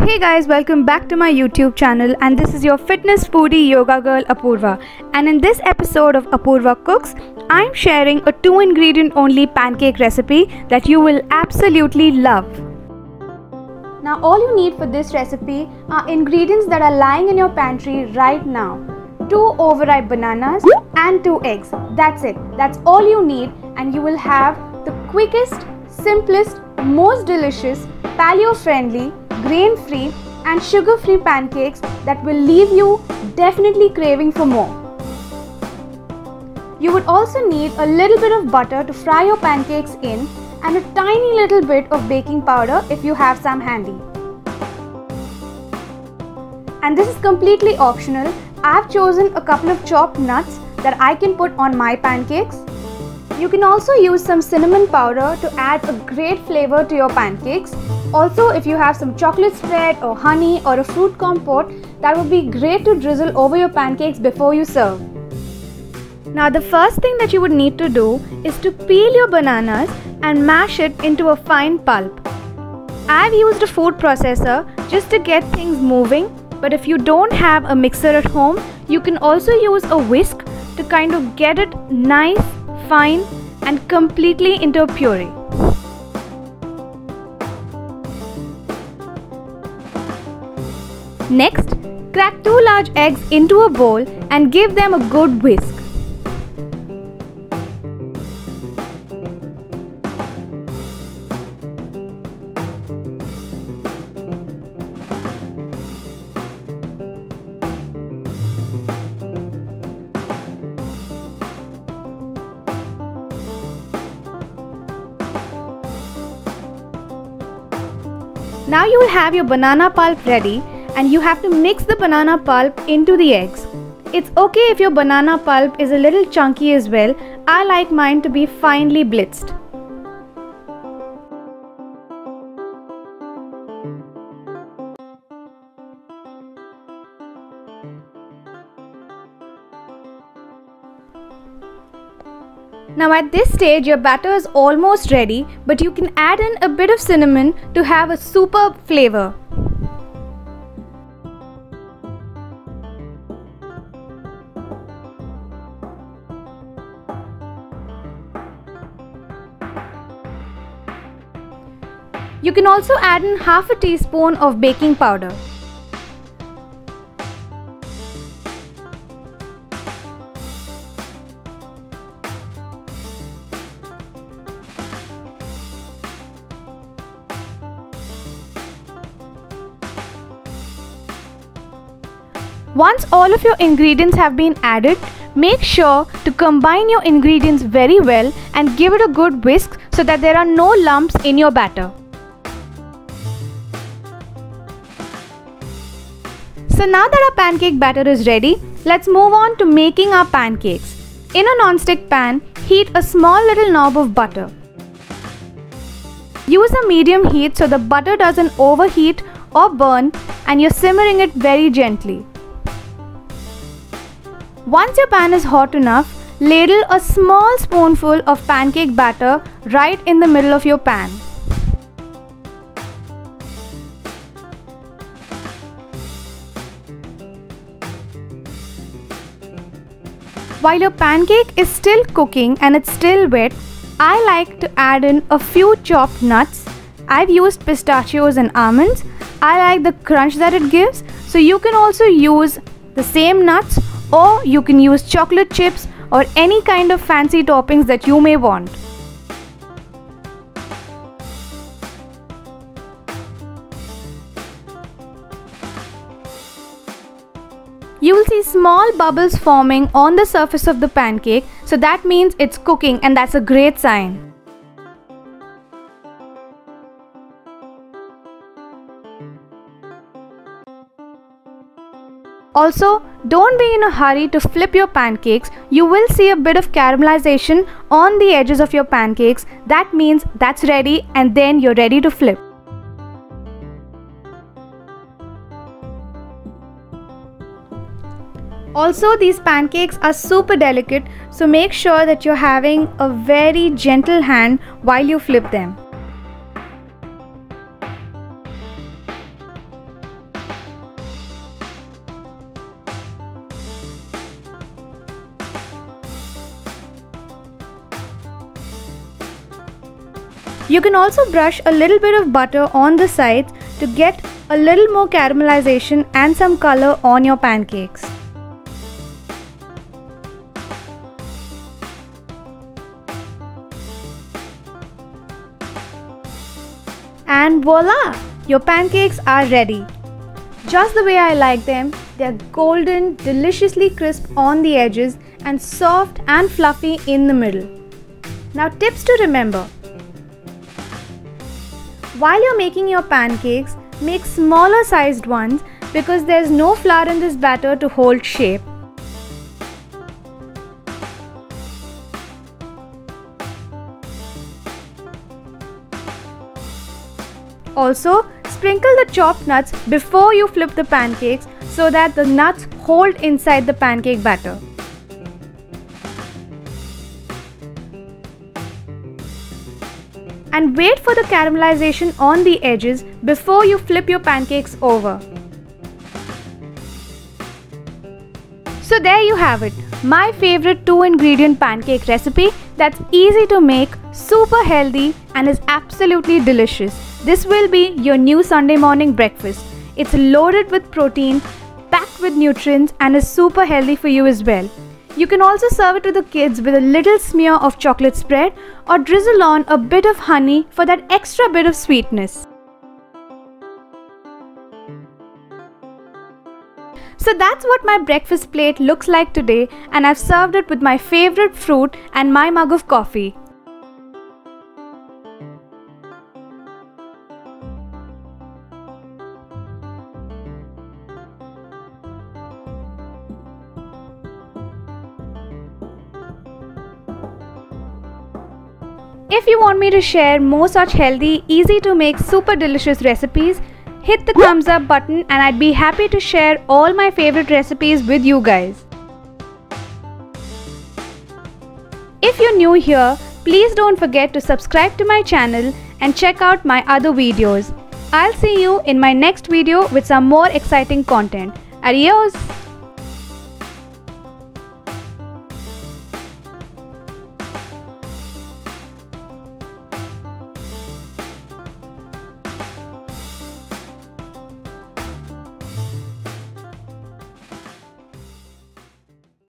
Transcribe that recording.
Hey guys, welcome back to my YouTube channel, and this is your fitness foodie yoga girl Apurva. And in this episode of Apurva Cooks, I'm sharing a 2-ingredient only pancake recipe that you will absolutely love. Now all you need for this recipe are ingredients that are lying in your pantry right now. 2 overripe bananas and 2 eggs. That's it. That's all you need, and you will have the quickest, simplest, most delicious, paleo-friendly, grain-free and sugar-free pancakes that will leave you definitely craving for more. You would also need a little bit of butter to fry your pancakes in, and a tiny little bit of baking powder if you have some handy. And this is completely optional. I've chosen a couple of chopped nuts that I can put on my pancakes. You can also use some cinnamon powder to add a great flavor to your pancakes. Also, if you have some chocolate spread or honey or a fruit compote, that would be great to drizzle over your pancakes before you serve. Now the first thing that you would need to do is to peel your bananas and mash it into a fine pulp. I've used a food processor just to get things moving, but if you don't have a mixer at home, you can also use a whisk to kind of get it nice, fine and completely into a puree. Next, crack 2 large eggs into a bowl and give them a good whisk. Now you will have your banana pulp ready, and you have to mix the banana pulp into the eggs. It's okay if your banana pulp is a little chunky as well. I like mine to be finely blitzed. Now at this stage your batter is almost ready, but you can add in a bit of cinnamon to have a superb flavor. You can also add in half a teaspoon of baking powder. Once all of your ingredients have been added, make sure to combine your ingredients very well and give it a good whisk so that there are no lumps in your batter. So now that our pancake batter is ready, let's move on to making our pancakes. In a non-stick pan, heat a small little knob of butter. Use a medium heat so the butter doesn't overheat or burn, and you're simmering it very gently. Once your pan is hot enough, ladle a small spoonful of pancake batter right in the middle of your pan. While your pancake is still cooking and it's still wet, I like to add in a few chopped nuts. I've used pistachios and almonds. I like the crunch that it gives, so you can also use the same nuts, or you can use chocolate chips or any kind of fancy toppings that you may want. You will see small bubbles forming on the surface of the pancake, so that means it's cooking, and that's a great sign. Also, don't be in a hurry to flip your pancakes. You will see a bit of caramelization on the edges of your pancakes. That means that's ready, and then you're ready to flip. Also, these pancakes are super delicate, so make sure that you're having a very gentle hand while you flip them. You can also brush a little bit of butter on the sides to get a little more caramelization and some color on your pancakes. And voila! Your pancakes are ready. Just the way I like them, they are golden, deliciously crisp on the edges and soft and fluffy in the middle. Now tips to remember. While you're making your pancakes, make smaller sized ones because there's no flour in this batter to hold shape. Also, sprinkle the chopped nuts before you flip the pancakes so that the nuts hold inside the pancake batter. And wait for the caramelization on the edges before you flip your pancakes over. So there you have it, my favorite 2-ingredient pancake recipe that's easy to make, super healthy and is absolutely delicious. This will be your new Sunday morning breakfast. It's loaded with protein, packed with nutrients and is super healthy for you as well. You can also serve it to the kids with a little smear of chocolate spread or drizzle on a bit of honey for that extra bit of sweetness. So that's what my breakfast plate looks like today, and I've served it with my favorite fruit and my mug of coffee. If you want me to share more such healthy, easy to make, super delicious recipes, hit the thumbs up button and I'd be happy to share all my favorite recipes with you guys. If you're new here, please don't forget to subscribe to my channel and check out my other videos. I'll see you in my next video with some more exciting content. Adios!